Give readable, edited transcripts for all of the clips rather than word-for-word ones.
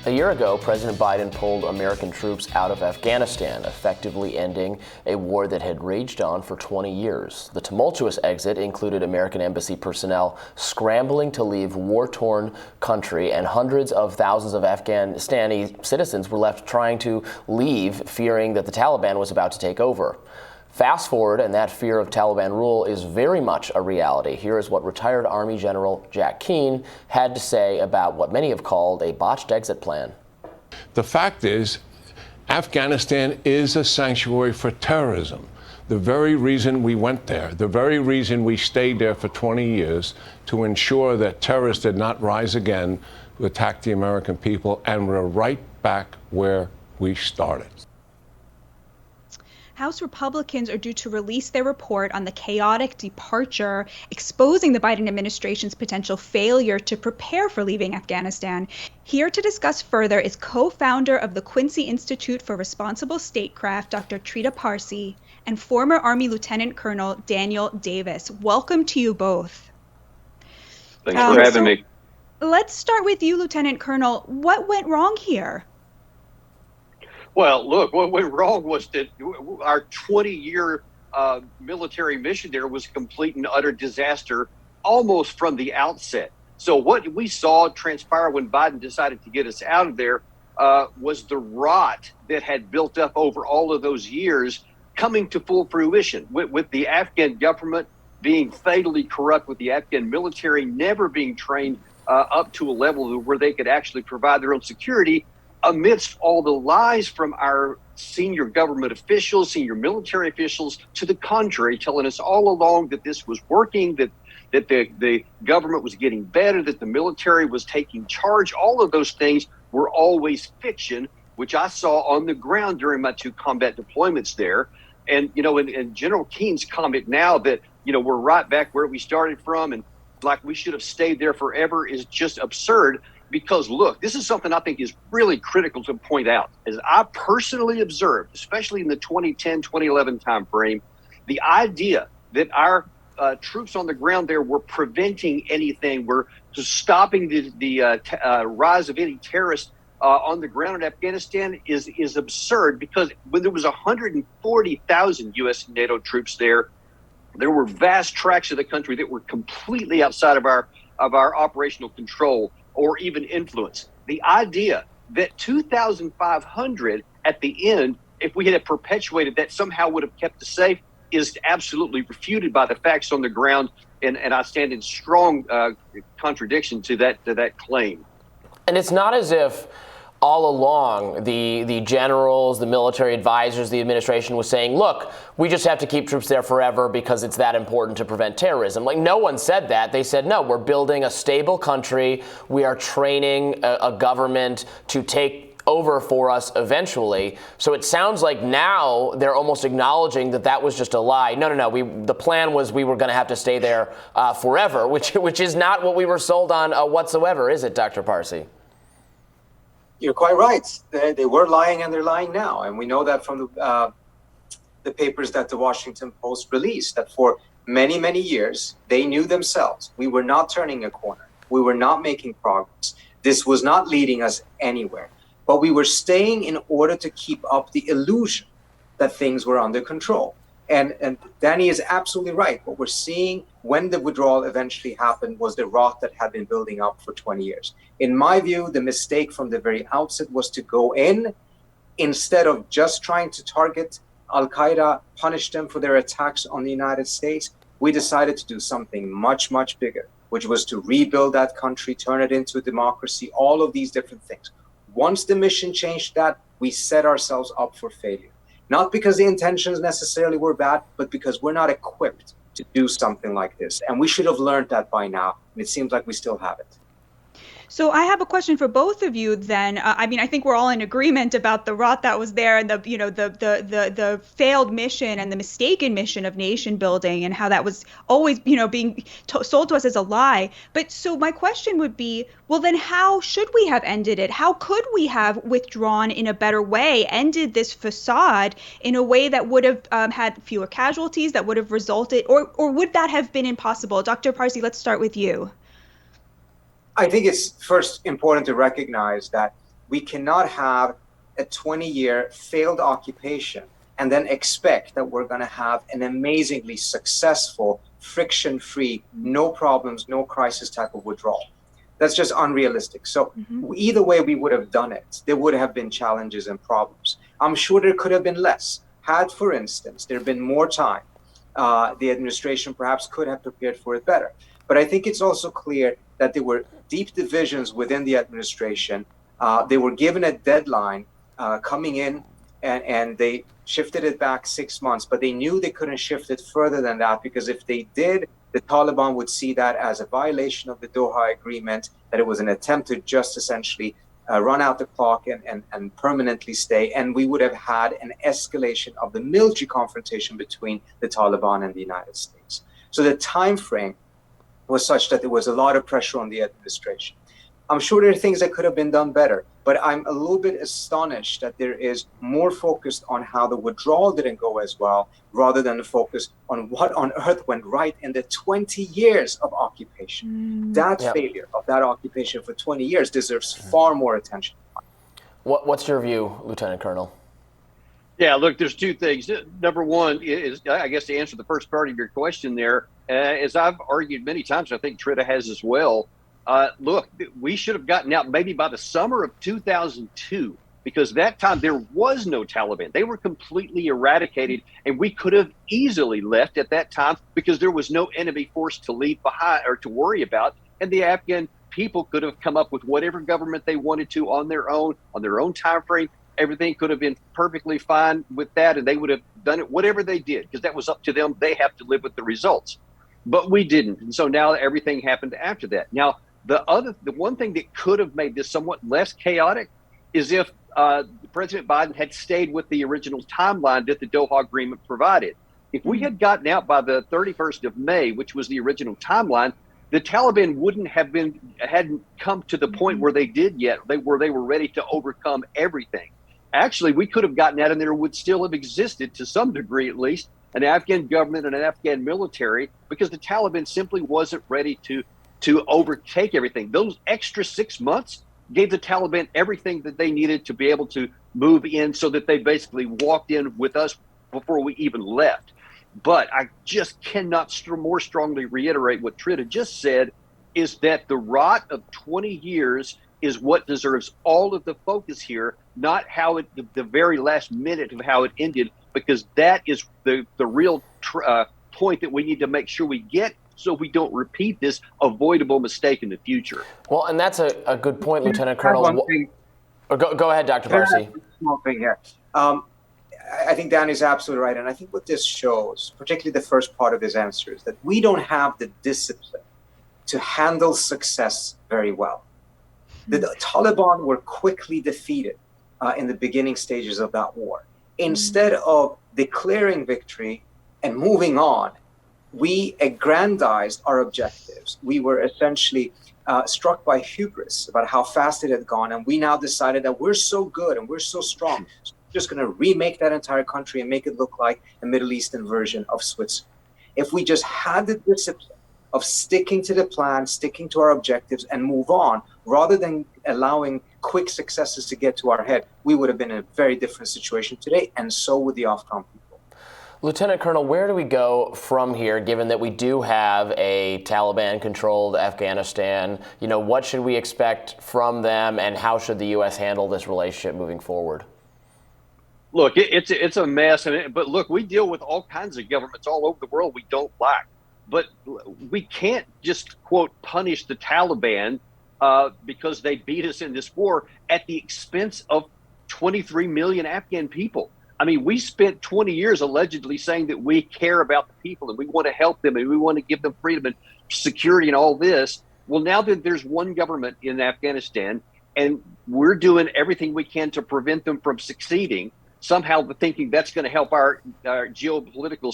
A year ago, President Biden pulled American troops out of Afghanistan, effectively ending a war that had raged on for 20 years. The tumultuous exit included American embassy personnel scrambling to leave war-torn country, and hundreds of thousands of Afghanistani citizens were left trying to leave, fearing that the Taliban was about to take over. Fast forward, and that fear of Taliban rule is very much a reality. Here is what retired Army General Jack Keane had to say about what many have called a botched exit plan. The fact is, Afghanistan is a sanctuary for terrorism. The very reason we went there, the very reason we stayed there for 20 years, to ensure that terrorists did not rise again to attack the American people, and we're right back where we started. House Republicans are due to release their report on the chaotic departure, exposing the Biden administration's potential failure to prepare for leaving Afghanistan. Here to discuss further is co-founder of the Quincy Institute for Responsible Statecraft, Dr. Trita Parsi, and former Army Lieutenant Colonel Daniel Davis. Welcome to you both. Thanks for having me. Let's start with you, Lieutenant Colonel. What went wrong here? Well, look, what went wrong was that our 20-year military mission there was a complete and utter disaster almost from the outset. So what we saw transpire when Biden decided to get us out of there was the rot that had built up over all of those years coming to full fruition, with the Afghan government being fatally corrupt, with the Afghan military never being trained up to a level where they could actually provide their own security. Amidst all the lies from our senior government officials, senior military officials, to the contrary, telling us all along that this was working, that the government was getting better, that the military was taking charge. All of those things were always fiction, which I saw on the ground during my 2 combat deployments there. And, in General Keene's comment now that, we're right back where we started from and like we should have stayed there forever is just absurd. Because, look, this is something I think is really critical to point out. As I personally observed, especially in the 2010, 2011 timeframe, the idea that our troops on the ground there were preventing anything, were stopping the rise of any terrorists on the ground in Afghanistan is absurd. Because when there was 140,000 U.S. and NATO troops there were vast tracts of the country that were completely outside of our operational control or even influence. The idea that 2,500 at the end, if we had perpetuated that, somehow would have kept us safe is absolutely refuted by the facts on the ground, and I stand in strong contradiction to that claim. And it's not as if all along the generals, the military advisors, the administration was saying, look, we just have to keep troops there forever because it's that important to prevent terrorism. Like, no one said that. They said, no, we're building a stable country. We are training a government to take over for us eventually. So it sounds like now they're almost acknowledging that was just a lie. No. The plan was we were going to have to stay there forever, which is not what we were sold on whatsoever, is it, Dr. Parsi? You're quite right. They were lying, and they're lying now. And we know that from the papers that the Washington Post released, that for many, many years, they knew themselves. We were not turning a corner. We were not making progress. This was not leading us anywhere. But we were staying in order to keep up the illusion that things were under control. And Danny is absolutely right. What we're seeing when the withdrawal eventually happened was the rot that had been building up for 20 years. In my view, the mistake from the very outset was to go in instead of just trying to target Al-Qaeda, punish them for their attacks on the United States. We decided to do something much, much bigger, which was to rebuild that country, turn it into a democracy, all of these different things. Once the mission changed that, we set ourselves up for failure. Not because the intentions necessarily were bad, but because we're not equipped to do something like this. And we should have learned that by now. And it seems like we still haven't. So I have a question for both of you then. I think we're all in agreement about the rot that was there and the failed mission and the mistaken mission of nation building and how that was always, being sold to us as a lie. But so my question would be, well, then how should we have ended it? How could we have withdrawn in a better way, ended this facade in a way that would have had fewer casualties, that would have resulted, or would that have been impossible? Dr. Parsi, let's start with you. I think it's first important to recognize that We cannot have a 20-year failed occupation and then expect that we're going to have an amazingly successful, friction-free, no problems, no crisis type of withdrawal. That's just unrealistic. So either way we would have done it, there would have been challenges and problems. I'm sure there could have been less. Had, for instance, there been more time, the administration perhaps could have prepared for it better. But I think it's also clear that there were deep divisions within the administration. They were given a deadline coming in, and they shifted it back 6 months, but they knew they couldn't shift it further than that, because if they did, the Taliban would see that as a violation of the Doha Agreement, that it was an attempt to just essentially run out the clock and permanently stay, and we would have had an escalation of the military confrontation between the Taliban and the United States. So the time frame was such that there was a lot of pressure on the administration. I'm sure there are things that could have been done better, but I'm a little bit astonished that there is more focused on how the withdrawal didn't go as well, rather than the focus on what on earth went right in the 20 years of occupation. That failure of that occupation for 20 years deserves far more attention. What's your view, Lieutenant Colonel? Yeah, look, there's two things. Number one is, I guess, to answer the first part of your question there, as I've argued many times, I think Trita has as well. Look, we should have gotten out maybe by the summer of 2002, because that time there was no Taliban. They were completely eradicated, and we could have easily left at that time because there was no enemy force to leave behind or to worry about. And the Afghan people could have come up with whatever government they wanted to on their own time frame. Everything could have been perfectly fine with that, and they would have done it whatever they did, because that was up to them. They have to live with the results. But we didn't. And so now everything happened after that. Now, the one thing that could have made this somewhat less chaotic is if President Biden had stayed with the original timeline that the Doha Agreement provided. If we had gotten out by the 31st of May, which was the original timeline, the Taliban hadn't come to the point where they did yet, where they were ready to overcome everything. Actually, we could have gotten out, and there would still have existed, to some degree at least, an Afghan government and an Afghan military, because the Taliban simply wasn't ready to overtake everything. Those extra 6 months gave the Taliban everything that they needed to be able to move in, so that they basically walked in with us before we even left. But I just cannot more strongly reiterate what Trita just said, is that the rot of 20 years is what deserves all of the focus here, not how the very last minute of how it ended, because that is the real point that we need to make sure we get, so we don't repeat this avoidable mistake in the future. Well, and that's a good point, Lieutenant Colonel. Go ahead, Dr. Parsi. Small thing here. I think Dan is absolutely right. And I think what this shows, particularly the first part of his answer, is that we don't have the discipline to handle success very well. The Taliban were quickly defeated in the beginning stages of that war. Instead of declaring victory and moving on, we aggrandized our objectives. We were essentially struck by hubris about how fast it had gone. And we now decided that we're so good and we're so strong, so we're just going to remake that entire country and make it look like a Middle Eastern version of Switzerland. If we just had the discipline of sticking to the plan, sticking to our objectives, and move on, rather than allowing quick successes to get to our head, we would have been in a very different situation today, and so would the Afghan people. Lieutenant Colonel, where do we go from here, given that we do have a Taliban-controlled Afghanistan? You know, what should we expect from them, and how should the U.S. handle this relationship moving forward? Look, it's a mess. But look, we deal with all kinds of governments all over the world we don't like. But we can't just, quote, punish the Taliban because they beat us in this war at the expense of 23 million Afghan people. I mean, we spent 20 years allegedly saying that we care about the people and we want to help them and we want to give them freedom and security and all this. Well, now that there's one government in Afghanistan and we're doing everything we can to prevent them from succeeding, somehow thinking that's going to help our geopolitical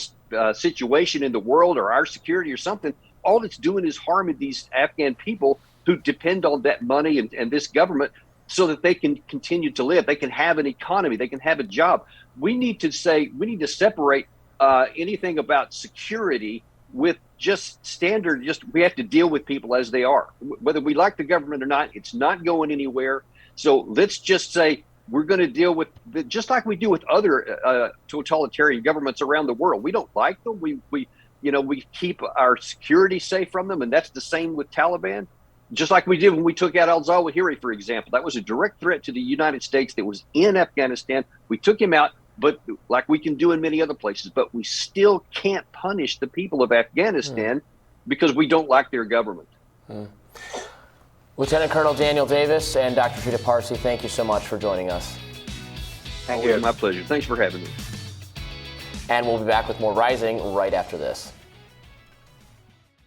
situation in the world or our security or something, all it's doing is harming these Afghan people who depend on that money and this government so that they can continue to live. They can have an economy. They can have a job. We need to separate anything about security with just standard, we have to deal with people as they are. Whether we like the government or not, it's not going anywhere. So let's just say we're going to deal with just like we do with other totalitarian governments around the world. We don't like them. We keep our security safe from them, and that's the same with Taliban. Just like we did when we took out al-Zawahiri, for example. That was a direct threat to the United States that was in Afghanistan. We took him out, but like we can do in many other places, but we still can't punish the people of Afghanistan because we don't like their government. Lieutenant Colonel Daniel Davis and Dr. Trita Parsi, thank you so much for joining us. Thank you. My pleasure. Thanks for having me. And we'll be back with more Rising right after this.